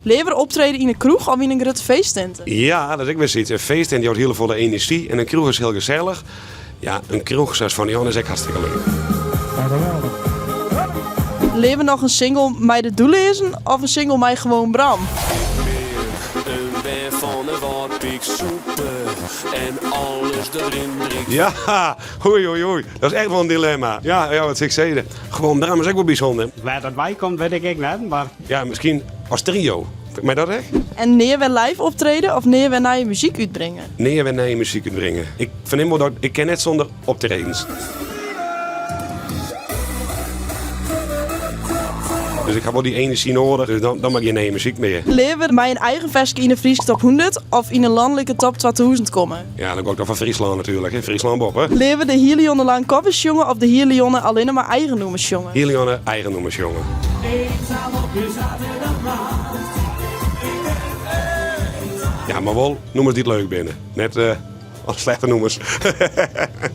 Lever optreden in een kroeg of in een grote feesttent? Ja, dat is ook weer zoiets. Een feest en die houdt heel volle energie. En een kroeg is heel gezellig. Ja, een kroeg zoals van Jan is ook hartstikke leuk. Lever nog een single met de doelezen of een single met gewoon Bram? Een ben van een watpik soepen en alles erin drinkt. Ja, oei. Dat is echt wel een dilemma. Ja, wat ik zei. Gewoon Bram is ook wel bijzonder. Waar dat bij komt, weet ik niet, maar... Ja, misschien als trio. Maar dat echt? En neer weer live optreden of neer weer naar je muziek uitbrengen? Nee, we naar je muziek kunt brengen. Ik vind hem wel dat ik ken net zonder optredens. Dus ik heb wel die energie nodig, dus dan mag je naar je muziek meer. Lever met een eigen versje in de Friese top 100 of in een landelijke top 2000 komen? Ja, dan ga ik toch van Friesland natuurlijk, hè? Friesland Bob, hè? Lever de Helione lang koppers jongen of de Helione alleen maar eigen noemers jongen? Helione, eigen noemers, jongen. Ja, maar wel noemers die het leuk binnen. Net als slechte noemers.